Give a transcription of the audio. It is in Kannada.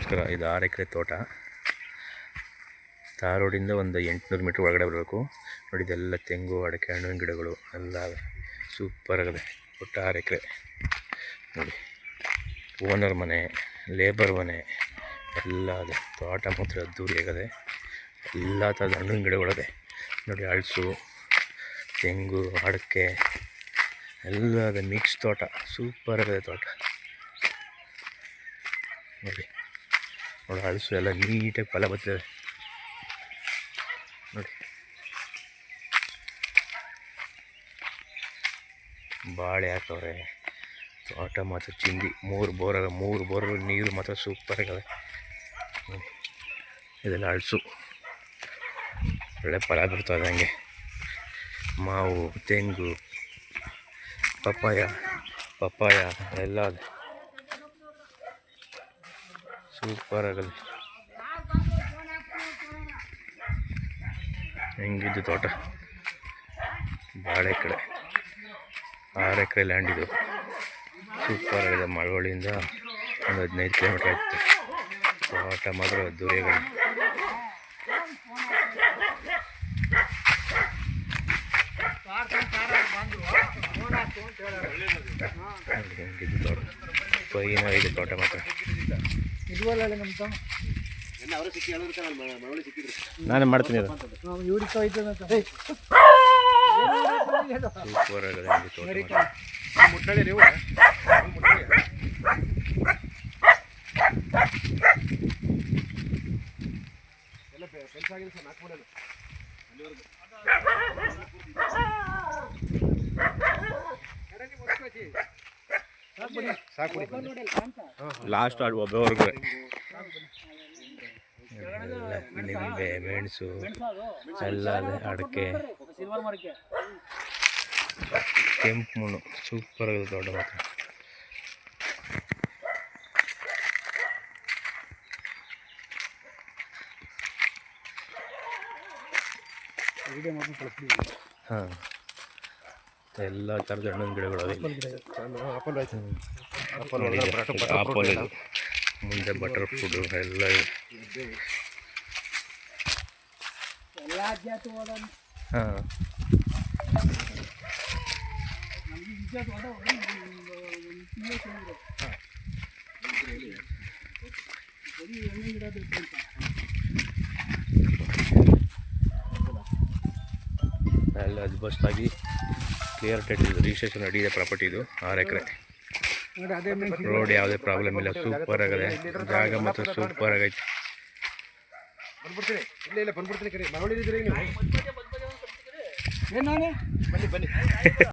ನಮಸ್ಕಾರ. ಇದು 6 ಎಕರೆ ತೋಟ. ತಾರ್ ರೋಡಿಂದ ಒಂದು 800 ಮೀಟ್ರ್ ಒಳಗಡೆ ಬರಬೇಕು. ನೋಡಿ, ಇದೆಲ್ಲ ತೆಂಗು, ಅಡಿಕೆ, ಹಣ್ಣಿನ ಗಿಡಗಳು ಎಲ್ಲ ಸೂಪರ್ ಆಗಿದೆ. ಒಟ್ಟು 6 ಎಕರೆ. ನೋಡಿ, ಓನರ್ ಮನೆ, ಲೇಬರ್ ಮನೆ ಎಲ್ಲ ಇದೆ. ತೋಟ ಮಾತ್ರ ಅದ್ದೂರಿಯಾಗಿದೆ. ಎಲ್ಲ ಥರದ ಹಣ್ಣಿನ ಗಿಡಗಳಿದೆ. ನೋಡಿ, ಹಲಸು, ತೆಂಗು, ಅಡಿಕೆ ಎಲ್ಲ ಇದೆ. ಮಿಕ್ಸ್ ತೋಟ, ಸೂಪರ್ ಆಗಿದೆ ತೋಟ. ನೋಡಿ ಹಲಸು ಎಲ್ಲ ನೀಟಾಗಿ ಫಲ ಬರ್ತಿದೆ. ನೋಡಿ, ಬಾಳೆ ಹಾಕವ್ರೆ. ತೋಟ ಮಾತ್ರ ಚಿಂದಿ. 3 ಬೋರ್ ನೀರು ಮಾತ್ರ ಸೂಪರ್ ಆಗಿದೆ. ನೋಡಿ, ಇದೆಲ್ಲ ಹಲಸು ಒಳ್ಳೆ ಫಲ ಬಿಡ್ತದೆ. ಹಂಗೆ ಮಾವು, ತೆಂಗು, ಪಪ್ಪಾಯ ಎಲ್ಲ ಇದೆ. ಸೂಪರ್ ಆಗಲಿ. ಹೆಂಗಿದ್ದು ತೋಟ. ಬಾಳೆ ಕಡೆ 6 ಎಕರೆ ಲ್ಯಾಂಡ್ ಇದು. ಸೂಪರ್ ಆಗಿದೆ. ಮಳವಳ್ಳಿಯಿಂದ ಒಂದು 15 ಕಿಲೋಮೀಟ್ರ್ ಆಯಿತು. ತೋಟ ಮಾತ್ರ ಅದ್ದೂರಿಯಾಗಿದೆ. ಹೆಂಗಿದ್ದು ತೋಟ. ಫೈನಾಗಿದೆ ತೋಟ ಮಾತ್ರ. ನಾನೇ ಮಾಡ್ತೀನಿ. ಅದು ಸೂಪರ್ ಆಗಿದೆ ತೋಟ. ಲಾಸ್ಟ್ ಒಬ್ಬವರೆಗೂ ನಿಂಬೆ, ಮೆಣಸು ಎಲ್ಲ ಅದೇ. ಅಡಿಕೆ, ಕೆಂಪು ಮಣ್ಣು. ಸೂಪರ್ ಆಗಿದೆ ತೋಟ ಮಾತ್ರ. ಹಾಂ, ಎಲ್ಲ ಥರದ ಹಣ್ಣಿನ ಗಿಡಗಳು ಅದೇ. ಆಪಲ್ ಇದು, ಮುಂದೆ ಬಟರ್ ಫ್ರೂಟ್ ಎಲ್ಲ ಇದೆ. ಹಾಂ, ಎಲ್ಲ ಅದ್ಭುತವಾಗಿ ಕ್ಲಿಯರ್ ಟೈಟಲ್ ರಿಜಿಸ್ಟ್ರೇಷನ್ ರೆಡಿ ಇದೆ. ಪ್ರಾಪರ್ಟಿ ಇದು 6 ಎಕರೆ. ರೋಡ್ ಯಾವುದೇ ಪ್ರಾಬ್ಲಮ್ ಇಲ್ಲ. ಸೂಪರ್ ಆಗಿದೆ. ಜಾಗ ಮಾತ್ರ ಸೂಪರ್ ಆಗೈತೆ. ಬಂದ್ಬಿಡ್ತೀನಿ.